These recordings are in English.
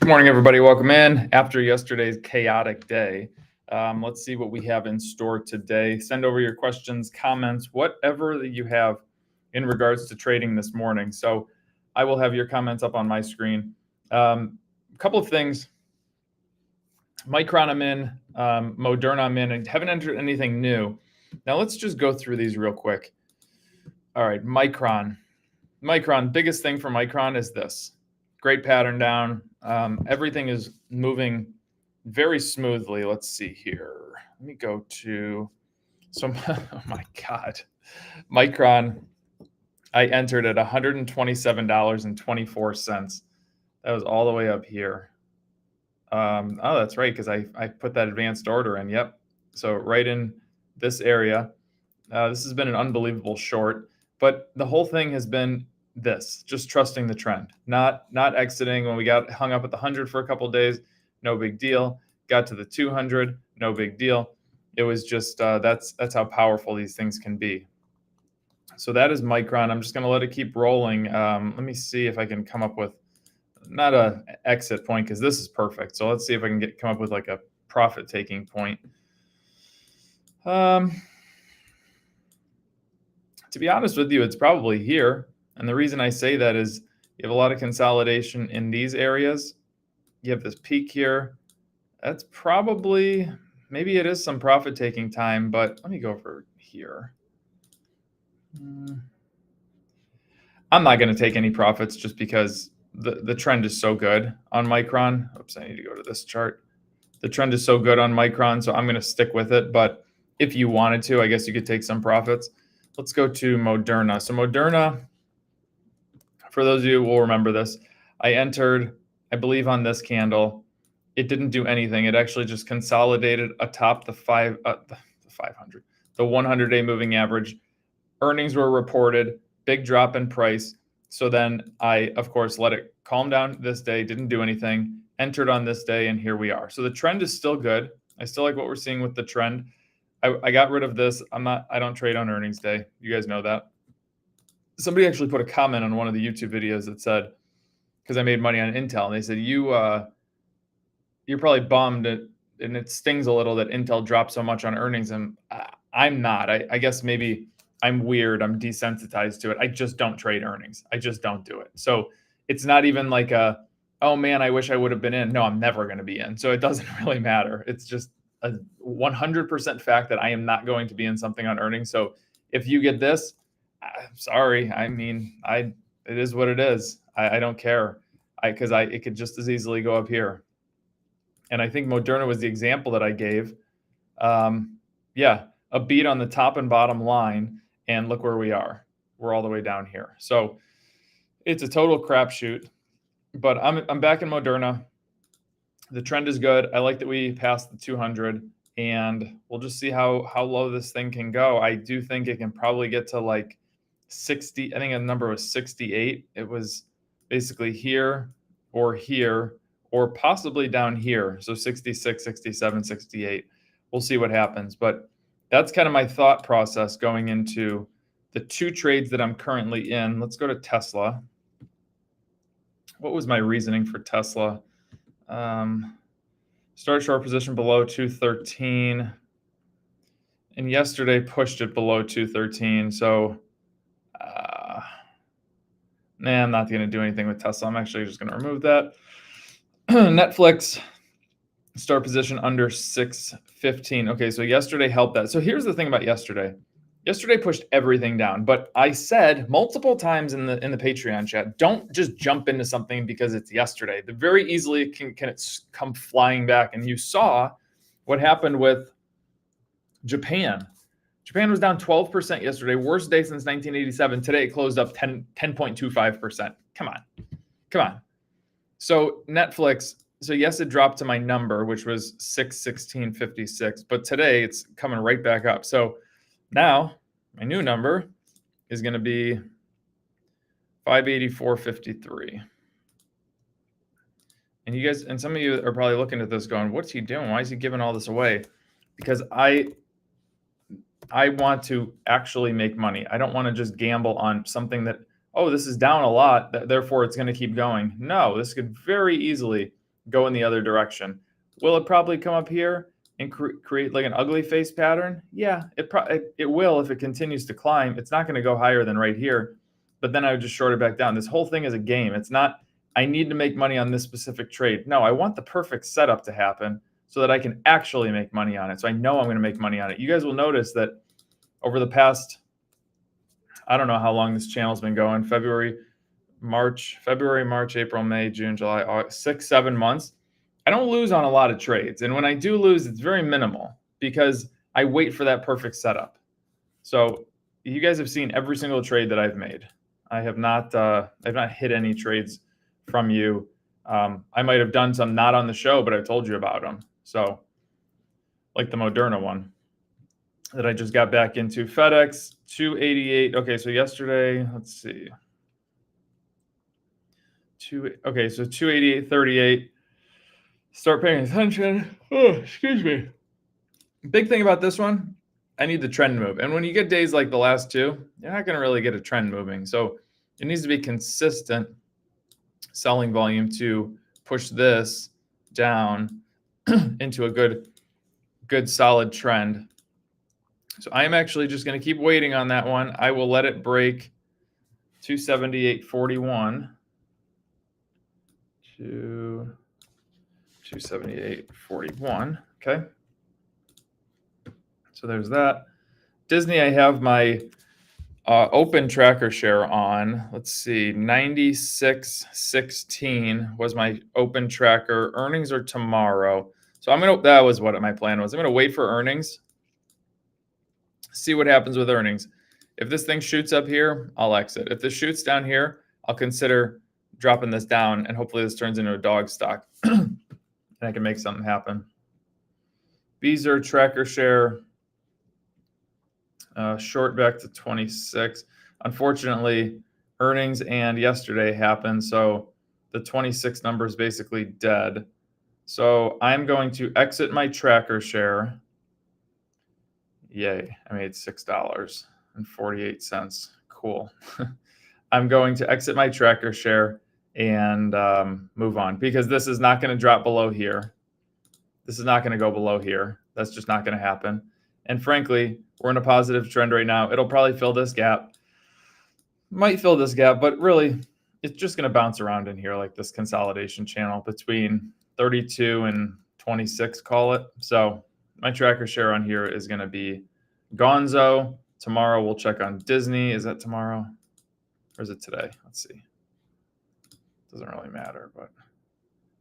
Good morning, everybody. Welcome in after yesterday's chaotic day. Let's see what we have in store today. Send over your questions, comments, whatever that you have in regards to trading this morning. So I will have your comments up on my screen. A couple of things. Micron I'm in, Moderna I'm in, and haven't entered anything new. Now let's just go through these real quick. All right, Micron. Biggest thing for Micron is this. Great pattern down. Everything is moving very smoothly. Let's see here. Let me go to oh my God. Micron, I entered at $127.24. That was all the way up here. Oh, that's right, because I put that advanced order in. Yep. So right in this area. This has been an unbelievable short, but the whole thing has been this, just trusting the trend, not exiting. When we got hung up at the 100 for a couple of days, no big deal. Got to the 200, no big deal. It was just that's how powerful these things can be. So that is Micron. I'm just going to let it keep rolling. Let me see if I can come up with not a exit point, because this is perfect. So let's see if I can come up with like a profit taking point. To be honest with you, it's probably here. And the reason I say that is you have a lot of consolidation in these areas. You have this peak here. That's probably, maybe it is some profit taking time, but let me go over here. I'm not going to take any profits just because the trend is so good on Micron. Oops, I need to go to this chart. The trend is so good on Micron, so I'm going to stick with it. But if you wanted to, I guess you could take some profits. Let's go to Moderna. So Moderna, for those of you who will remember this, I entered, I believe, on this candle. It didn't do anything. It actually just consolidated atop the 100-day moving average. Earnings were reported, big drop in price. So then I, of course, let it calm down this day, didn't do anything, entered on this day, and here we are. So the trend is still good. I still like what we're seeing with the trend. I got rid of this. I don't trade on earnings day. You guys know that. Somebody actually put a comment on one of the YouTube videos that said, because I made money on Intel, and they said, you're probably bummed, and it stings a little that Intel dropped so much on earnings. And I'm not. I guess maybe I'm weird. I'm desensitized to it. I just don't trade earnings. I just don't do it. So it's not even like oh man, I wish I would have been in. No, I'm never going to be in. So it doesn't really matter. It's just a 100% fact that I am not going to be in something on earnings. So if you get this, sorry. I mean, it is what it is. I don't care. Because it could just as easily go up here. And I think Moderna was the example that I gave. Yeah, a beat on the top and bottom line, and look where we are. We're all the way down here. So it's a total crapshoot. But I'm back in Moderna. The trend is good. I like that we passed the 200, and we'll just see how low this thing can go. I do think it can probably get to like 60. I think the number was 68. It was basically here or possibly down here. So 66, 67, 68. We'll see what happens. But that's kind of my thought process going into the two trades that I'm currently in. Let's go to Tesla. What was my reasoning for Tesla? Start short position below 213. And yesterday pushed it below 213. So, I'm not going to do anything with Tesla. I'm actually just going to remove that. Netflix, start position under 615. Okay, so yesterday helped that. So here's the thing about yesterday. Yesterday pushed everything down, but I said multiple times in the Patreon chat, don't just jump into something because it's yesterday. The very easily can it come flying back. And you saw what happened with Japan. Japan was down 12% yesterday, worst day since 1987. Today it closed up 10.25%. Come on. So Netflix, so yes, it dropped to my number, which was 616.56, but today it's coming right back up. So now my new number is going to be 584.53. And you guys, and some of you are probably looking at this going, what's he doing? Why is he giving all this away? Because I want to actually make money. I don't want to just gamble on something that, oh, this is down a lot, therefore it's going to keep going. No, this could very easily go in the other direction. Will it probably come up here and create like an ugly face pattern? Yeah, it will if it continues to climb. It's not going to go higher than right here, but then I would just short it back down. This whole thing is a game. It's not, I need to make money on this specific trade. No, I want the perfect setup to happen so that I can actually make money on it. So I know I'm going to make money on it. You guys will notice that over the past, I don't know how long this channel's been going, February, March, April, May, June, July, August, 6-7 months. I don't lose on a lot of trades. And when I do lose, it's very minimal because I wait for that perfect setup. So you guys have seen every single trade that I've made. I've not hit any trades from you. I might have done some not on the show, but I told you about them. So like the Moderna one that I just got back into. FedEx 288. Okay, so yesterday, let's see. Okay, so 288.38. Start paying attention. Oh, excuse me. Big thing about this one, I need the trend move. And when you get days like the last two, you're not going to really get a trend moving. So it needs to be consistent selling volume to push this down into a good solid trend. So I'm actually just going to keep waiting on that one. I will let it break 278.41 to 278.41. Okay. So there's that. Disney, I have my open tracker share on. Let's see, 96.16 was my open tracker. Earnings are tomorrow. So that was what my plan was. I'm going to wait for earnings, see what happens with earnings. If this thing shoots up here, I'll exit. If this shoots down here, I'll consider dropping this down, and hopefully this turns into a dog stock and I can make something happen. Beezer tracker share, short back to 26. Unfortunately, earnings and yesterday happened, so the 26 number is basically dead. So I'm going to exit my tracker share. Yay, I made $6.48. Cool. I'm going to exit my tracker share and move on because this is not going to drop below here. This is not going to go below here. That's just not going to happen. And frankly, we're in a positive trend right now. It'll probably fill this gap. Might fill this gap, but really, it's just going to bounce around in here like this consolidation channel between 32 and 26, call it. So my tracker share on here is going to be Gonzo. Tomorrow we'll check on Disney. Is that tomorrow? Or is it today? Let's see. Doesn't really matter, but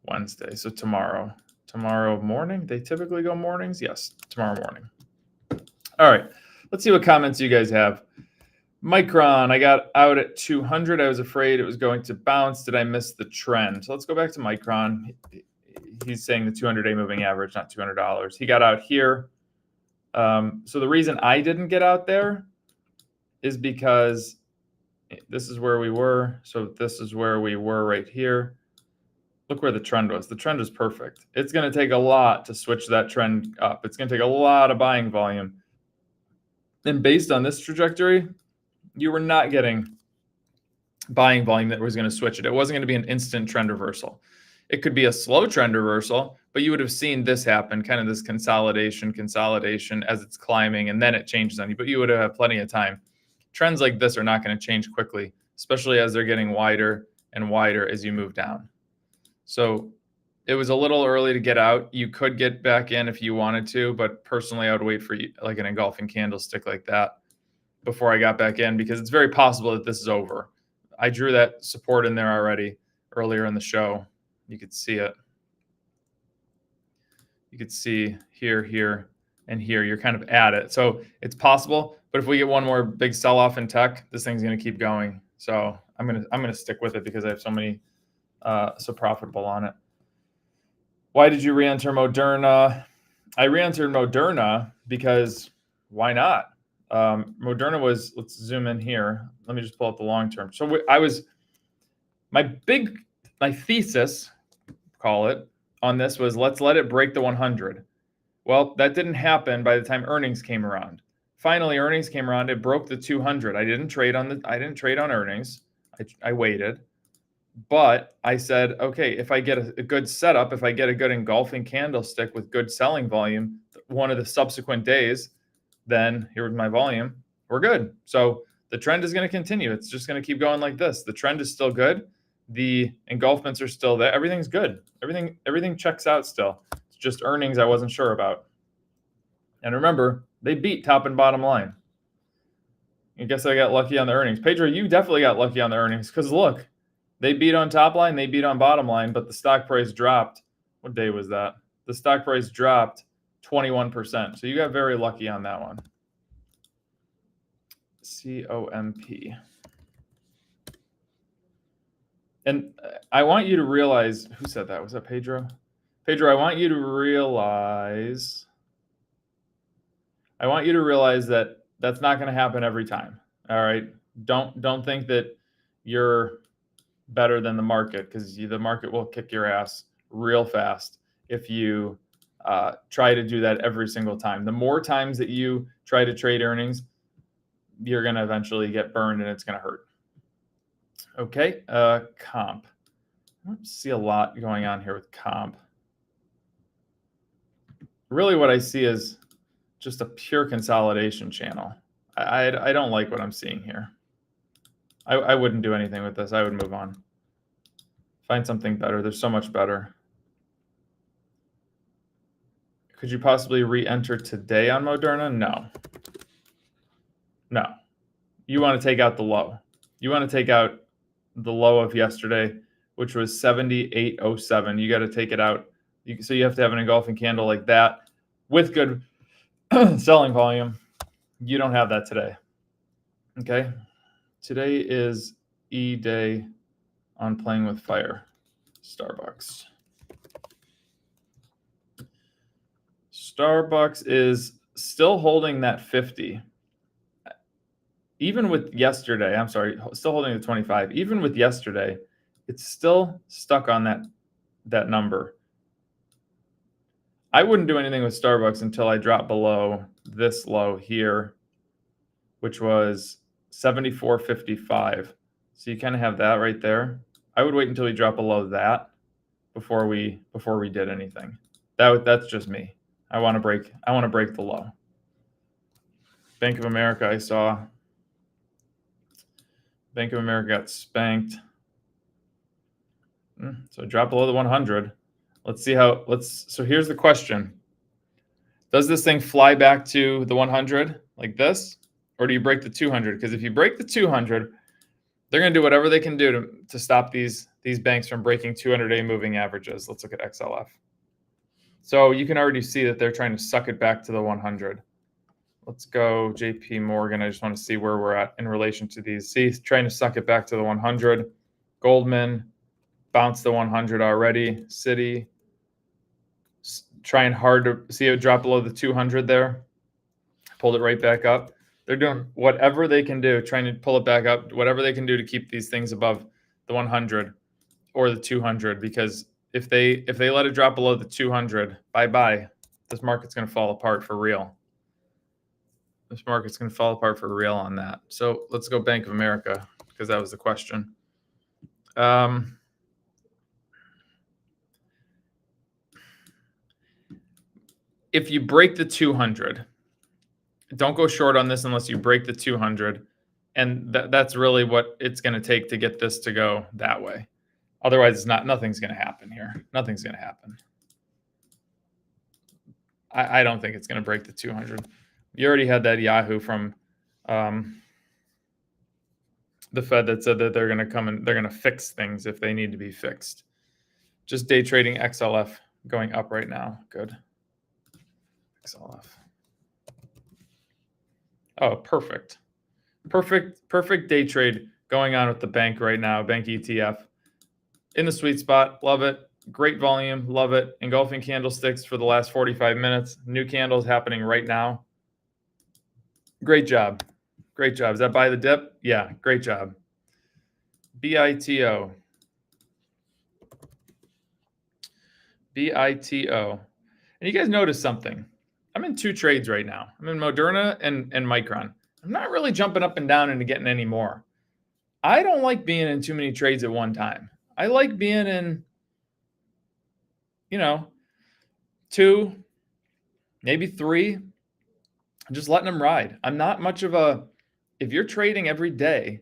Wednesday. So tomorrow morning. They typically go mornings. Yes, tomorrow morning. All right. Let's see what comments you guys have. Micron, I got out at 200. I was afraid it was going to bounce. Did I miss the trend? So let's go back to Micron. He's saying the 200-day moving average, not $200. He got out here. So the reason I didn't get out there is because this is where we were. So this is where we were right here. Look where the trend was. The trend was perfect. It's going to take a lot to switch that trend up. It's going to take a lot of buying volume. And based on this trajectory, you were not getting buying volume that was going to switch it. It wasn't going to be an instant trend reversal. It could be a slow trend reversal, but you would have seen this happen, kind of this consolidation as it's climbing, and then it changes on you. But you would have had plenty of time. Trends like this are not going to change quickly, especially as they're getting wider and wider as you move down. So it was a little early to get out. You could get back in if you wanted to, but personally, I would wait for like an engulfing candlestick like that before I got back in, because it's very possible that this is over. I drew that support in there already earlier in the show. You could see it. You could see here, here, and here. You're kind of at it. So it's possible, but if we get one more big sell-off in tech, this thing's going to keep going. So I'm gonna stick with it because I have so many so profitable on it. Why did you re-enter Moderna? I re-entered Moderna because why not? Moderna was, let's zoom in here. Let me just pull up the long term. So my thesis, call it, on this was let's let it break the 100. Well, that didn't happen by the time earnings came around. Finally, earnings came around. It broke the 200. I didn't trade on earnings. I waited. But I said, okay, if I get a good setup, if I get a good engulfing candlestick with good selling volume, one of the subsequent days, then here's my volume. We're good. So the trend is going to continue. It's just going to keep going like this. The trend is still good. The engulfments are still there. Everything's good. Everything checks out still. It's just earnings I wasn't sure about. And remember, they beat top and bottom line. I guess I got lucky on the earnings. Pedro, you definitely got lucky on the earnings because look, they beat on top line, they beat on bottom line, but the stock price dropped. What day was that? The stock price dropped 21%. So you got very lucky on that one. COMP. And I want you to realize, who said that? Was that Pedro? Pedro, I want you to realize that that's not going to happen every time. All right. Don't think that you're better than the market, because the market will kick your ass real fast if you try to do that every single time. The more times that you try to trade earnings, you're going to eventually get burned and it's going to hurt. Okay. Comp. I don't see a lot going on here with comp. Really what I see is just a pure consolidation channel. I don't like what I'm seeing here. I wouldn't do anything with this. I would move on. Find something better. There's so much better. Could you possibly re-enter today on Moderna? No. No. You want to take out the low. You want to take out the low of yesterday, which was 78.07. You got to take it out. So you have to have an engulfing candle like that with good selling volume. You don't have that today. Okay. Today is E-Day on Playing with Fire. Starbucks. Starbucks is still holding that 50. Even with yesterday, I'm sorry, still holding the 25. Even with yesterday, it's still stuck on that number. I wouldn't do anything with Starbucks until I drop below this low here, which was 74.55. So you kind of have that right there. I would wait until we drop below that before we did anything. That's just me. I want to break the low. Bank of America, I saw. Bank of America got spanked. So drop below the 100. Let's see how. So here's the question. Does this thing fly back to the 100 like this? Or do you break the 200? Because if you break the 200, they're going to do whatever they can do to stop these banks from breaking 200-day moving averages. Let's look at XLF. So you can already see that they're trying to suck it back to the 100. Let's go JP Morgan. I just want to see where we're at in relation to these. See, trying to suck it back to the 100. Goldman bounced the 100 already. Citi trying hard to see it drop below the 200 there. Pulled it right back up. They're doing whatever they can do, trying to pull it back up, whatever they can do to keep these things above the 100 or the 200, because if they let it drop below the 200, bye-bye. This market's going to fall apart for real. This market's going to fall apart for real on that. So let's go Bank of America, because that was the question. If you break the 200, don't go short on this unless you break the 200. And that's really what it's going to take to get this to go that way. Otherwise, nothing's going to happen here. Nothing's going to happen. I don't think it's going to break the 200. You already had that Yahoo from the Fed that said that they're going to come and they're going to fix things if they need to be fixed. Just day trading XLF going up right now. Good. XLF. Oh, perfect. Perfect day trade going on with the bank right now. Bank ETF. In the sweet spot. Love it. Great volume. Love it. Engulfing candlesticks for the last 45 minutes. New candles happening right now. Great job. Great job. Is that buy the dip? Yeah, great job. BITO. BITO. And you guys notice something. I'm in 2 trades right now. I'm in Moderna and Micron. I'm not really jumping up and down into getting any more. I don't like being in too many trades at one time. I like being in, 2, maybe 3, just letting them ride. I'm not much of a, if you're trading every day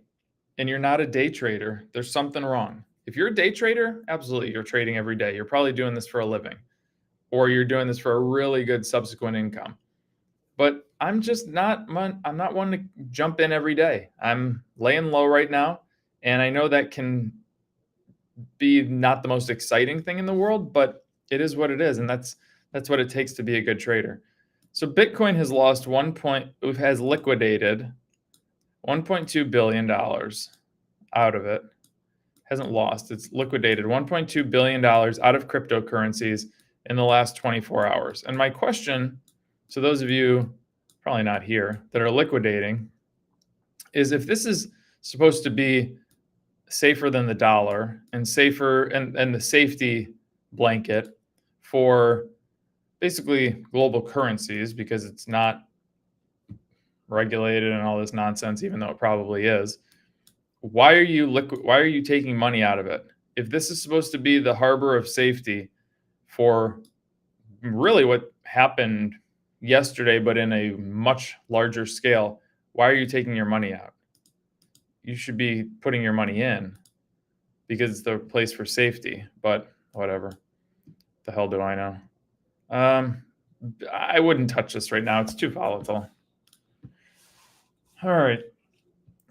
and you're not a day trader, there's something wrong. If you're a day trader, absolutely, you're trading every day. You're probably doing this for a living, or you're doing this for a really good subsequent income. But I'm just not I'm not one to jump in every day. I'm laying low right now, and I know that can be not the most exciting thing in the world, but it is what it is, and that's what it takes to be a good trader. So Bitcoin has lost has liquidated $1.2 billion out of it. Hasn't lost, it's liquidated $1.2 billion out of cryptocurrencies in the last 24 hours. And my question to those of you, probably not here, that are liquidating is, if this is supposed to be safer than the dollar and safer and the safety blanket for basically global currencies, because it's not regulated and all this nonsense, even though it probably is, why are you taking money out of it? If this is supposed to be the harbor of safety for really what happened yesterday, but in a much larger scale, why are you taking your money out? You should be putting your money in, because it's the place for safety, but whatever. The hell do I know? I wouldn't touch this right now. It's too volatile. All right.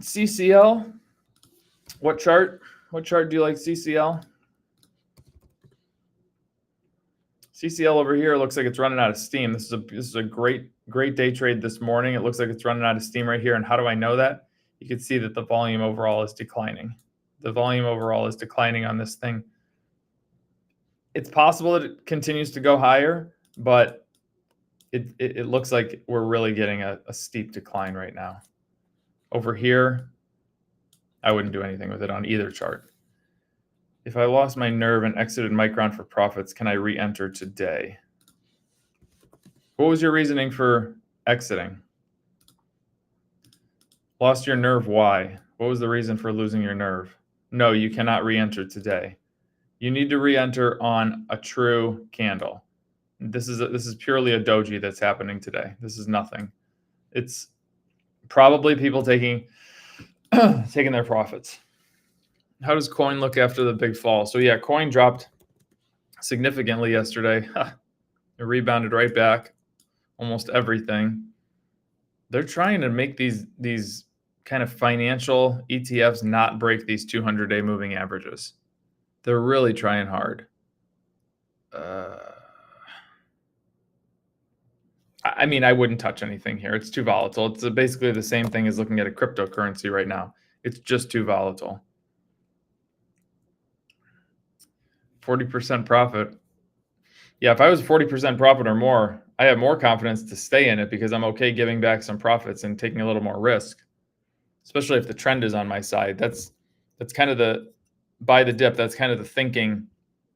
CCL. What chart? What chart do you like, CCL? CCL over here looks like it's running out of steam. This is a great day trade this morning. It looks like it's running out of steam right here. And how do I know that? You can see that the volume overall is declining. The volume overall is declining on this thing. It's possible that it continues to go higher, but it looks like we're really getting a steep decline right now. Over here, I wouldn't do anything with it on either chart. If I lost my nerve and exited Micron for profits, can I re-enter today? What was your reasoning for exiting? Lost your nerve, why? What was the reason for losing your nerve? No, you cannot re-enter today. You need to re-enter on a true candle. This is purely a doji that's happening today. This is nothing. It's probably people taking their profits. How does coin look after the big fall? So yeah, coin dropped significantly yesterday. It rebounded right back, almost everything. They're trying to make these kind of financial ETFs not break these 200-day moving averages. They're really trying hard. I mean, I wouldn't touch anything here. It's too volatile. It's basically the same thing as looking at a cryptocurrency right now. It's just too volatile. 40% profit. Yeah, if I was 40% profit or more, I have more confidence to stay in it, because I'm okay giving back some profits and taking a little more risk, especially if the trend is on my side. That's kind of the buy the dip. That's kind of the thinking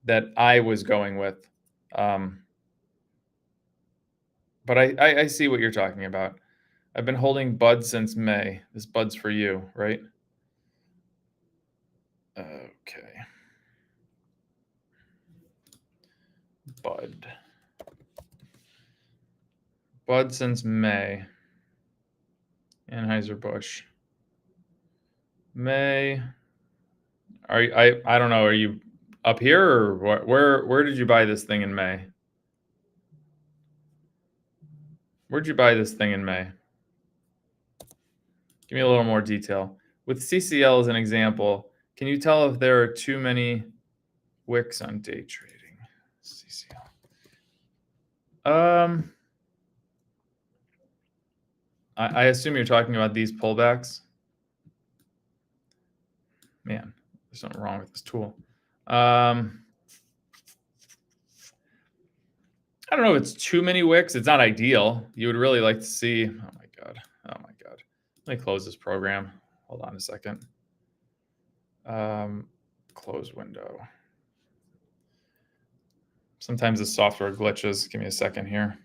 that I was going with. But I see what you're talking about. I've been holding Bud since May. This Bud's for you, right? Okay. Bud since May. Anheuser-Busch. May. I don't know. Are you up here, or what? Where did you buy this thing in May? Where'd you buy this thing in May? Give me a little more detail. With CCL as an example, can you tell if there are too many wicks on day trading? CCL. I assume you're talking about these pullbacks. Man, there's something wrong with this tool. I don't know if it's too many wicks. It's not ideal. You would really like to see. Oh my god. Let me close this program. Hold on a second. Close window. Sometimes the software glitches. Give me a second here.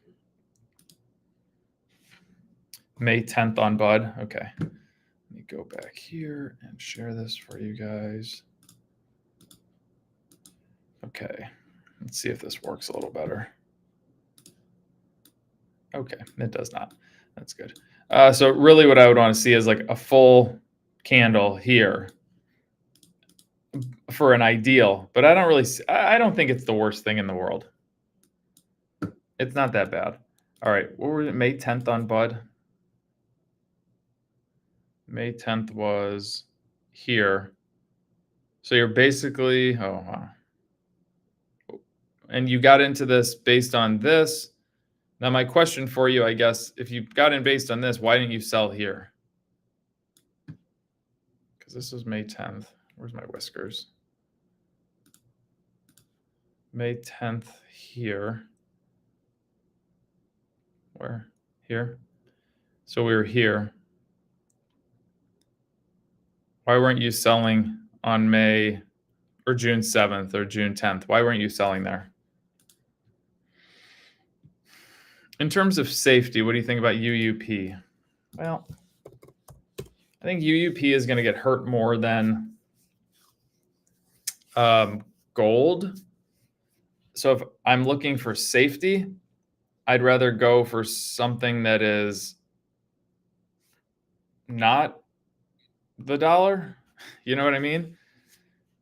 May 10th on Bud. Okay. Let me go back here and share this for you guys. Okay, let's see if this works a little better. Okay, it does not. That's good. So really what I would want to see is like a full candle here for an ideal, but I don't think it's the worst thing in the world. It's not that bad. All right, what was it, May 10th on Bud? May 10th was here. So you're basically, oh, wow. And you got into this based on this. Now my question for you, I guess, if you got in based on this, why didn't you sell here? Because this was May 10th. Where's my whiskers? May 10th here. Where? Here. So we were here. Why weren't you selling on May or June 7th or June 10th? Why weren't you selling there? In terms of safety, what do you think about UUP? Well, I think UUP is going to get hurt more than gold. So if I'm looking for safety, I'd rather go for something that is not the dollar. You know what I mean?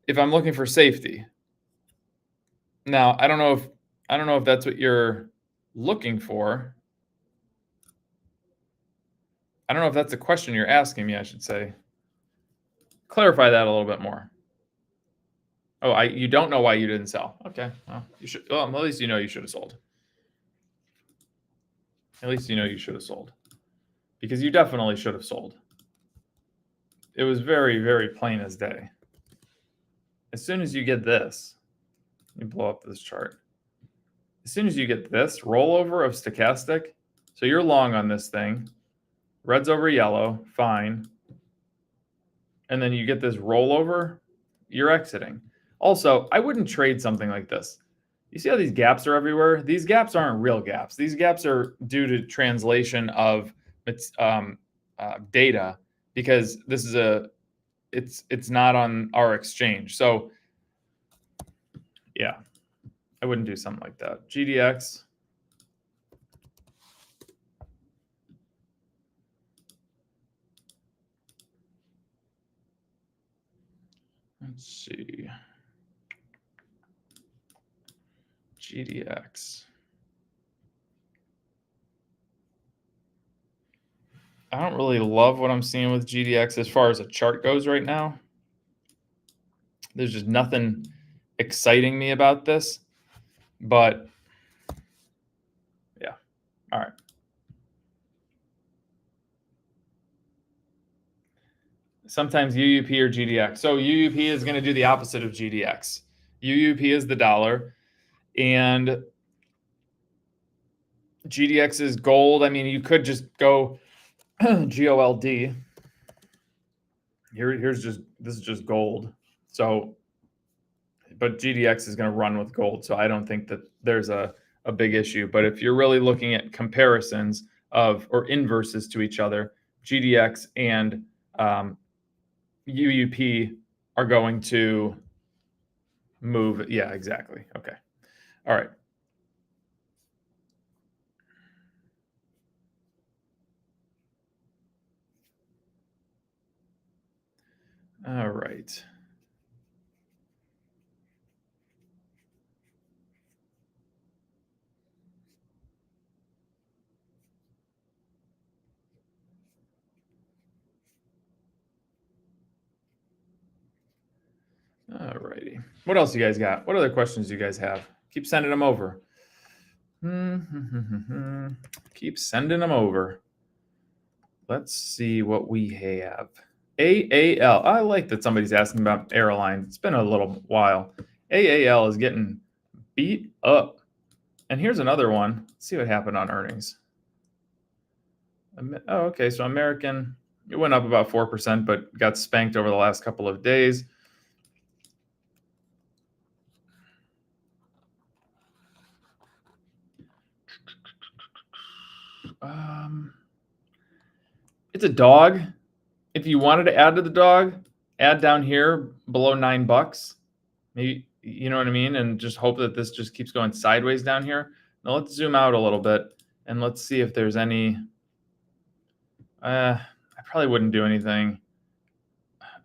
If I'm looking for safety. Now, I don't know if that's what you're looking for. I don't know if that's the question you're asking me, I should say. Clarify that a little bit more. Oh, you don't know why you didn't sell. Okay. Well, you should. Well, at least you know you should have sold. At least you know you should have sold. Because you definitely should have sold. It was very, very plain as day. As soon as you get this, let me blow up this chart. As soon as you get this rollover of stochastic, so you're long on this thing, red's over yellow, fine. And then you get this rollover, you're exiting. Also, I wouldn't trade something like this. You see how these gaps are everywhere? These gaps aren't real gaps. These gaps are due to translation of data, because this is it's not on our exchange. So yeah, I wouldn't do something like that. GDX. Let's see. GDX. I don't really love what I'm seeing with GDX as far as a chart goes right now. There's just nothing exciting me about this, but yeah. All right. Sometimes UUP or GDX. So UUP is going to do the opposite of GDX. UUP is the dollar, and GDX is gold. I mean, you could just go GOLD. This is just gold. So, but GDX is going to run with gold. So I don't think that there's a big issue. But if you're really looking at comparisons or inverses to each other, GDX and UUP are going to move. Yeah, exactly. Okay. All right. All right. All righty. What else you guys got? What other questions do you guys have? Keep sending them over. Keep sending them over. Let's see what we have. AAL. I like that somebody's asking about airlines. It's been a little while. AAL is getting beat up. And here's another one. Let's see what happened on earnings. Oh, okay. So American, it went up about 4%, but got spanked over the last couple of days. It's a dog. If you wanted to add to the dog, add down here below $9. Maybe you know what I mean? And just hope that this just keeps going sideways down here. Now let's zoom out a little bit and let's see if there's any, I probably wouldn't do anything.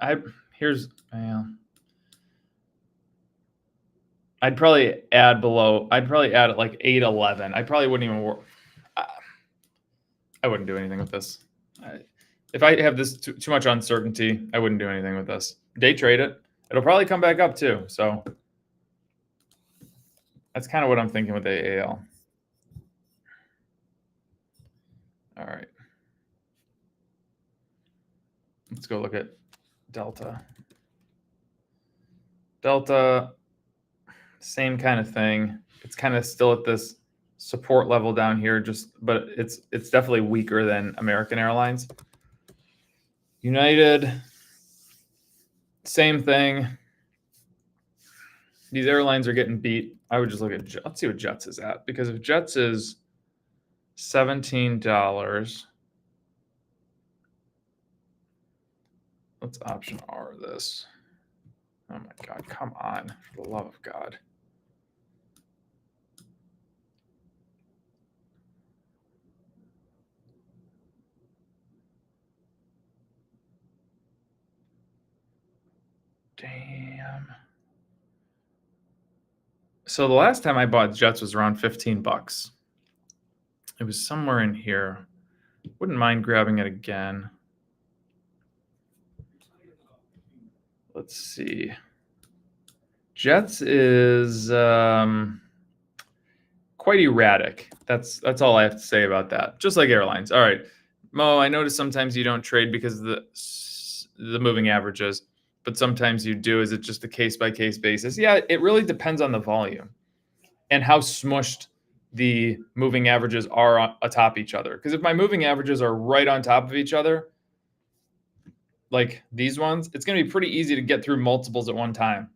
I'd probably add below, I'd probably add at like 811. I probably wouldn't even work. I wouldn't do anything with this. If I have this too much uncertainty, I wouldn't do anything with this. Day trade it. It'll probably come back up too. So that's kind of what I'm thinking with AAL. All right. Let's go look at Delta. Delta, same kind of thing. It's kind of still at this support level down here, but it's definitely weaker than American Airlines. United, same thing. These airlines are getting beat. I would just look at, let's see what Jets is at, because if Jets is $17, let's option R this. Oh my God, come on, for the love of God. Damn. So the last time I bought Jets was around 15 bucks. It was somewhere in here. Wouldn't mind grabbing it again. Let's see. Jets is quite erratic. That's all I have to say about that. Just like airlines. All right, Mo, I notice sometimes you don't trade because of the moving averages, but sometimes you do. Is it just a case-by-case basis? Yeah, it really depends on the volume and how smushed the moving averages are atop each other. Because if my moving averages are right on top of each other, like these ones, it's going to be pretty easy to get through multiples at one time.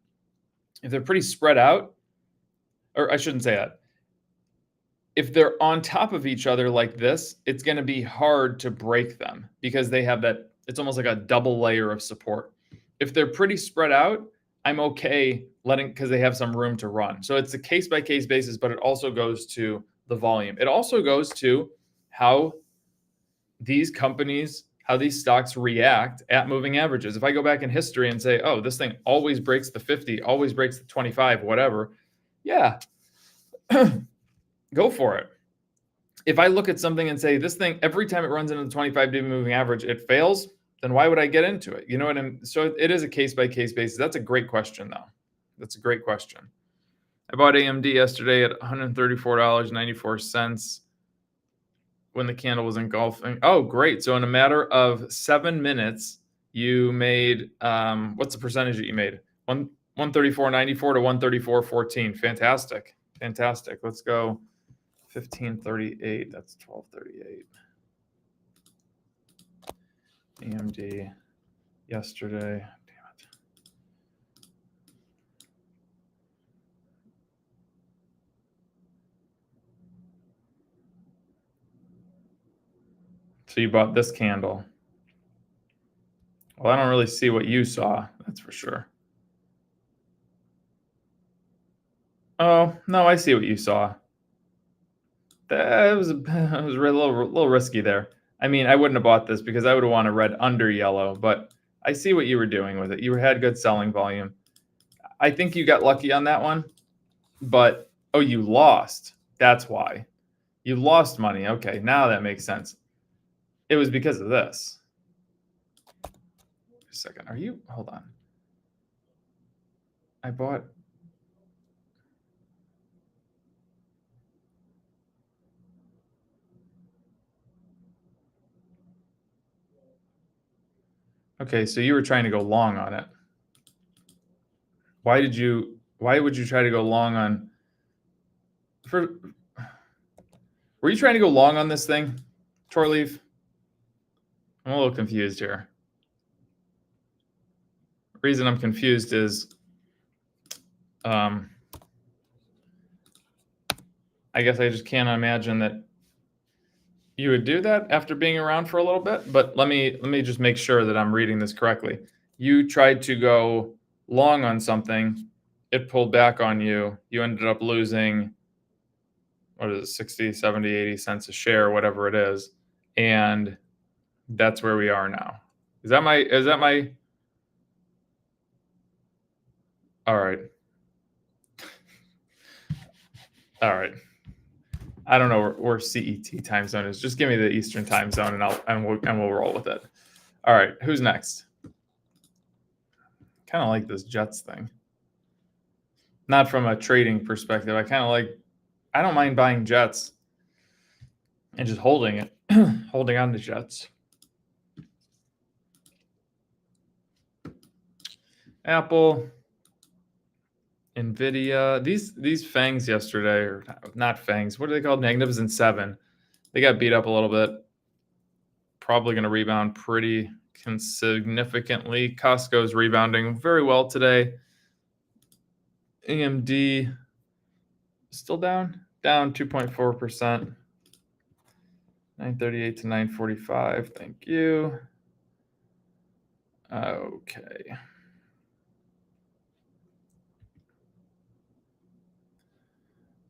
If they're pretty spread out, or I shouldn't say that. If they're on top of each other like this, it's going to be hard to break them because they have that, it's almost like a double layer of support. If they're pretty spread out, I'm okay because they have some room to run. So it's a case-by-case basis, but it also goes to the volume. It also goes to how these companies, how these stocks react at moving averages. If I go back in history and say, oh, this thing always breaks the 50, always breaks the 25, whatever, yeah, go for it. If I look at something and say, this thing, every time it runs into the 25-day moving average, it fails, then why would I get into it? You know what I mean? So it is a case-by-case basis. That's a great question, though. That's a great question. I bought AMD yesterday at $134.94 when the candle was engulfing. Oh, great. So in a matter of 7 minutes, you made, what's the percentage that you made? 134.94 to 134.14. Fantastic. Fantastic. Let's go 1538. That's 1238. AMD yesterday. Damn it. So you bought this candle. Well, I don't really see what you saw. That's for sure. Oh, no, I see what you saw. That was a little risky there. I mean, I wouldn't have bought this because I would have wanted red under yellow, but I see what you were doing with it. You had good selling volume. I think you got lucky on that one, but oh, you lost. That's why. You lost money. Okay, now that makes sense. It was because of this. Wait a second. Hold on. I bought. Okay, so you were trying to go long on it. Why would you try to go long on were you trying to go long on this thing, Torleaf? I'm a little confused here. The reason I'm confused is I guess I just can't imagine that you would do that after being around for a little bit, but let me just make sure that I'm reading this correctly. You tried to go long on something. it pulled back on you. You ended up losing, what is it, 60, 70, 80 cents a share, whatever it is. And that's where we are now. Is that my, all right. All right. I don't know where CET time zone is. Just give me the Eastern time zone and we'll roll with it. All right. Who's next? Kind of like this Jets thing. Not from a trading perspective. I don't mind buying Jets and just holding it, holding on to Jets. Apple, Nvidia, these fangs yesterday, or not fangs, what are they called? Magnificent Seven. They got beat up a little bit. Probably going to rebound pretty significantly. Costco's rebounding very well today. AMD still down 2.4%. 938 to 945. Thank you. Okay.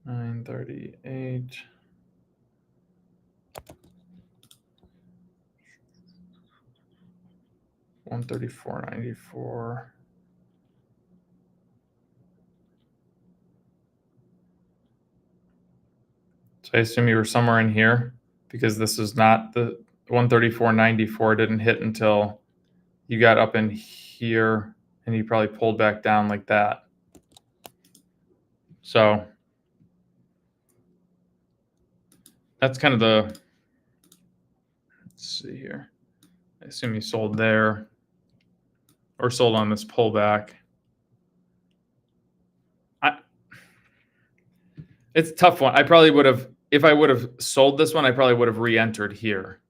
$938. $134.94. So I assume you were somewhere in here because this is not the 134.94 didn't hit until you got up in here and you probably pulled back down like that. So that's kind of the, let's see here. I assume you sold there or sold on this pullback. It's a tough one. I probably would have, if I would have sold this one, I probably would have re-entered here.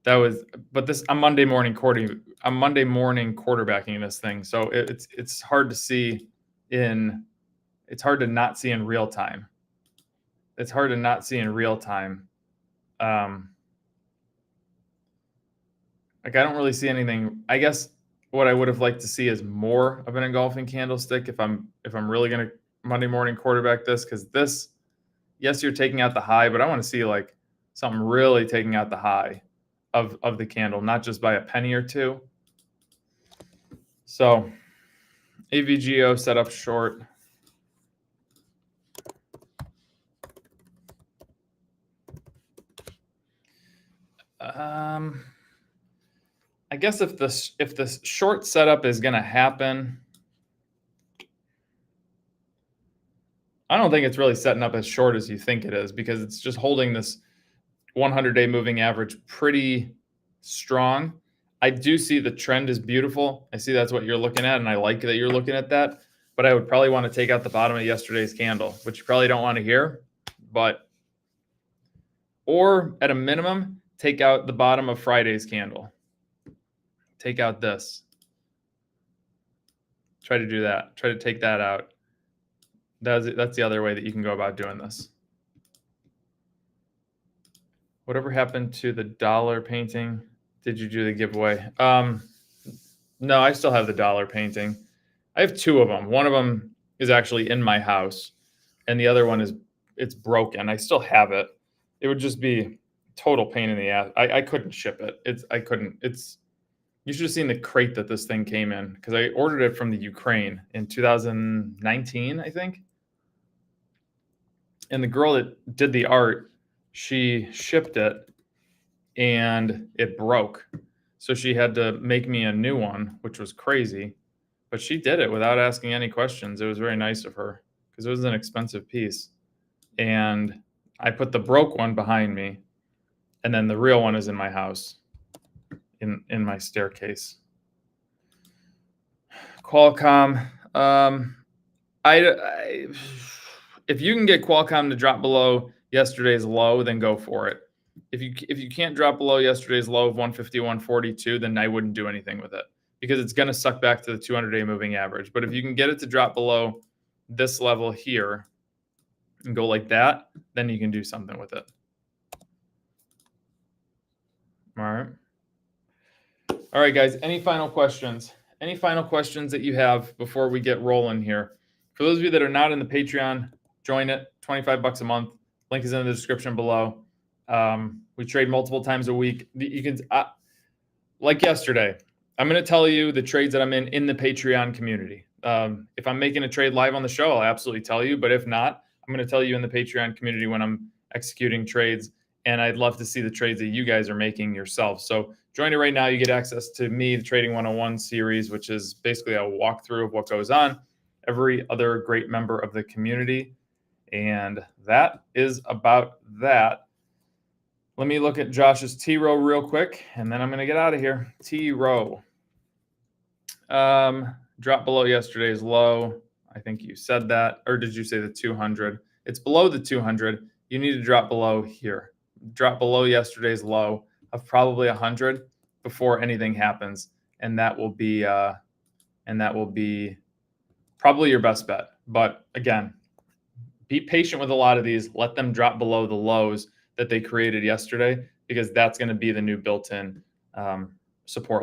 But this, I'm Monday morning quarterbacking this thing. So it's hard to see it's hard to not see in real time. It's hard to not see in real time. Like I don't really see anything. I guess what I would have liked to see is more of an engulfing candlestick if I'm really going to Monday morning quarterback this, because this, yes, you're taking out the high, but I want to see like something really taking out the high of the candle, not just by a penny or two. So AVGO set up short. I guess if the short setup is going to happen, I don't think it's really setting up as short as you think it is, because it's just holding this 100-day moving average pretty strong. I do see the trend is beautiful. I see that's what you're looking at, and I like that you're looking at that. But I would probably want to take out the bottom of yesterday's candle, which you probably don't want to hear. Or at a minimum, take out the bottom of Friday's candle. Take out this. Try to do that. Try to take that out. That's the other way that you can go about doing this. Whatever happened to the dollar painting? Did you do the giveaway? No, I still have the dollar painting. I have two of them. One of them is actually in my house, and the other one it's broken. I still have it. It would just be total pain in the ass. I couldn't ship it. You should have seen the crate that this thing came in, because I ordered it from the Ukraine in 2019, I think. And the girl that did the art, she shipped it and it broke. So she had to make me a new one, which was crazy. But she did it without asking any questions. It was very nice of her, because it was an expensive piece. And I put the broke one behind me, and then the real one is in my house, in my staircase. Qualcomm. If you can get Qualcomm to drop below yesterday's low, then go for it. If you can't drop below yesterday's low of 151.42, then I wouldn't do anything with it, because it's going to suck back to the 200-day moving average. But if you can get it to drop below this level here and go like that, then you can do something with it. All right, guys. Any final questions? Any final questions that you have before we get rolling here? For those of you that are not in the Patreon, join it. 25 bucks a month. Link is in the description below. We trade multiple times a week. You can, like yesterday, I'm going to tell you the trades that I'm in the Patreon community. If I'm making a trade live on the show, I'll absolutely tell you. But if not, I'm going to tell you in the Patreon community when I'm executing trades. And I'd love to see the trades that you guys are making yourself. So join it right now. You get access to me, the Trading 101 series, which is basically a walkthrough of what goes on. Every other great member of the community. And that is about that. Let me look at Josh's T row real quick, and then I'm going to get out of here. T row. Dropped below yesterday's low. I think you said that. Or did you say the 200? It's below the 200. You need to drop below here. Drop below yesterday's low of probably 100 before anything happens. And that will be probably your best bet. But again, be patient with a lot of these. Let them drop below the lows that they created yesterday, because that's going to be the new built-in support level.